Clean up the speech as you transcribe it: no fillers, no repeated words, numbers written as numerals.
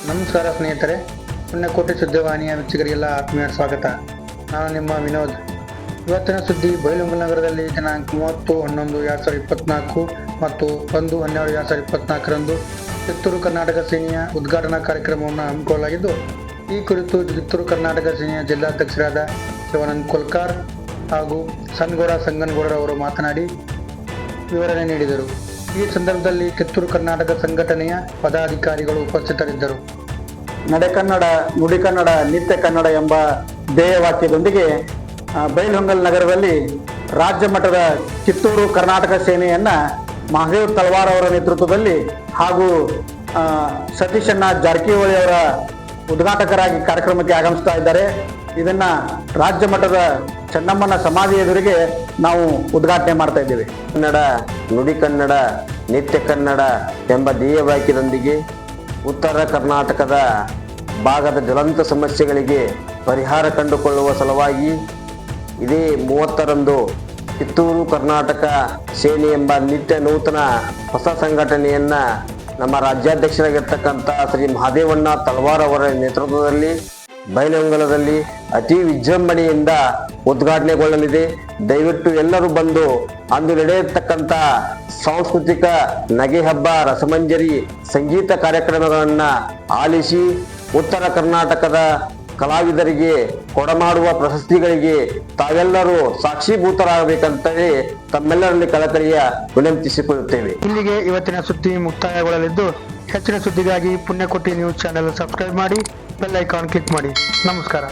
ನಮಸ್ಕಾರ ಸ್ನೇಹಿತರೆ, ಪುಣ್ಯಕೋಟಿ ಸುದ್ದಿವಾಹಿನಿಯ ವೀಕ್ಷಕರಿಗೆಲ್ಲ ಆತ್ಮೀಯ ಸ್ವಾಗತ. ನಾನು ನಿಮ್ಮ ವಿನೋದ್. ಇವತ್ತಿನ ಸುದ್ದಿ, ಬೈಲಹೊಂಗಲ ನಗರದಲ್ಲಿ ದಿನಾಂಕ 30/11/2024 ಮತ್ತು 1/12/2024ರಂದು ಕಿತ್ತೂರು ಕರ್ನಾಟಕ ಸೇನೆಯ ಉದ್ಘಾಟನಾ ಕಾರ್ಯಕ್ರಮವನ್ನು ಹಮ್ಮಿಕೊಳ್ಳಲಾಗಿದ್ದು, ಈ ಕುರಿತು ಕಿತ್ತೂರು ಕರ್ನಾಟಕ ಸೇನೆಯ ಜಿಲ್ಲಾಧ್ಯಕ್ಷರಾದ ಶಿವಾನಂದ ಕೋಲ್ಕಾರ್ ಹಾಗೂ ಸನ್ಗೌಡ ಸಂಗನಗೌಡರವರು ಮಾತನಾಡಿ ವಿವರಣೆ ನೀಡಿದರು. ಈ ಸಂದರ್ಭದಲ್ಲಿ ಕಿತ್ತೂರು ಕರ್ನಾಟಕ ಸಂಘಟನೆಯ ಪದಾಧಿಕಾರಿಗಳು ಉಪಸ್ಥಿತರಿದ್ದರು. ನಡೆಕನ್ನಡ ನುಡಿ ಕನ್ನಡ ನಿತ್ಯ ಕನ್ನಡ ಎಂಬ ಧ್ಯೇಯವಾಕ್ಯದೊಂದಿಗೆ ಬೈಲಹೊಂಗಲ ನಗರದಲ್ಲಿ ರಾಜ್ಯ ಮಟ್ಟದ ಕಿತ್ತೂರು ಕರ್ನಾಟಕ ಸೇನೆಯನ್ನ ಮಹಾದೇವ್ ತಳವಾರ್ ಅವರ ನೇತೃತ್ವದಲ್ಲಿ ಹಾಗೂ ಸತೀಶಣ್ಣ ಜಾರಕಿಹೊಳಿ ಅವರ ಉದ್ಘಾಟಕರಾಗಿ ಕಾರ್ಯಕ್ರಮಕ್ಕೆ ಆಗಮಿಸ್ತಾ ಇದ್ದಾರೆ. ಇದನ್ನ ರಾಜ್ಯ ಮಟ್ಟದ ಚೆನ್ನಮ್ಮನ ಸಮಾಧಿ ಎದುರಿಗೆ ನಾವು ಉದ್ಘಾಟನೆ ಮಾಡ್ತಾ ಇದ್ದೇವೆ. ಕನ್ನಡ ನುಡಿ ಕನ್ನಡ ನಿತ್ಯ ಕನ್ನಡ ಎಂಬ ಧ್ಯೇಯವಾಕ್ಯದೊಂದಿಗೆ ಉತ್ತರ ಕರ್ನಾಟಕದ ಭಾಗದ ಜ್ವಲಂತ ಸಮಸ್ಯೆಗಳಿಗೆ ಪರಿಹಾರ ಕಂಡುಕೊಳ್ಳುವ ಸಲುವಾಗಿ ಇದೇ 30ರಂದು ಕಿತ್ತೂರು ಕರ್ನಾಟಕ ಸೇನೆ ಎಂಬ ನಿತ್ಯ ನೂತನ ಹೊಸ ಸಂಘಟನೆಯನ್ನ ನಮ್ಮ ರಾಜ್ಯಾಧ್ಯಕ್ಷರಾಗಿರ್ತಕ್ಕಂಥ ಶ್ರೀ ಮಹಾದೇವಣ್ಣ ತಳವಾರ್ ಅವರ ನೇತೃತ್ವದಲ್ಲಿ ಬೈಲಹೊಂಗಲದಲ್ಲಿ ಅತಿ ವಿಜೃಂಭಣೆಯಿಂದ ಉದ್ಘಾಟನೆಗೊಳ್ಳಲಿದೆ. ದಯವಿಟ್ಟು ಎಲ್ಲರೂ ಬಂದು ಅಂದು ನಡೆಯತಕ್ಕಂಥ ಸಾಂಸ್ಕೃತಿಕ ನಗೆ ಹಬ್ಬ, ರಸಮಂಜರಿ, ಸಂಗೀತ ಕಾರ್ಯಕ್ರಮಗಳನ್ನ ಆಲಿಸಿ ಉತ್ತರ ಕರ್ನಾಟಕದ ಕಲಾವಿದರಿಗೆ ಕೊಡಮಾಡುವ ಪ್ರಶಸ್ತಿಗಳಿಗೆ ತಾವೆಲ್ಲರೂ ಸಾಕ್ಷೀಭೂತರಾಗಬೇಕಂತೇಳಿ ತಮ್ಮೆಲ್ಲರಲ್ಲಿ ಕಳಕಳಿಯ ವಿನಂತಿಸಿಕೊಳ್ಳುತ್ತೇವೆ. ಇಲ್ಲಿಗೆ ಇವತ್ತಿನ ಸುದ್ದಿ ಮುಕ್ತಾಯಗೊಳ್ಳಲಿದ್ದು, ಹೆಚ್ಚಿನ ಸುದ್ದಿಗಾಗಿ ಪುಣ್ಯಕೋಟಿ ನ್ಯೂಸ್ ಚಾನೆಲ್ ಸಬ್ಸ್ಕ್ರೈಬ್ ಮಾಡಿ, ಬೆಲ್ ಐಕಾನ್ ಕ್ಲಿಕ್ ಮಾಡಿ. ನಮಸ್ಕಾರ.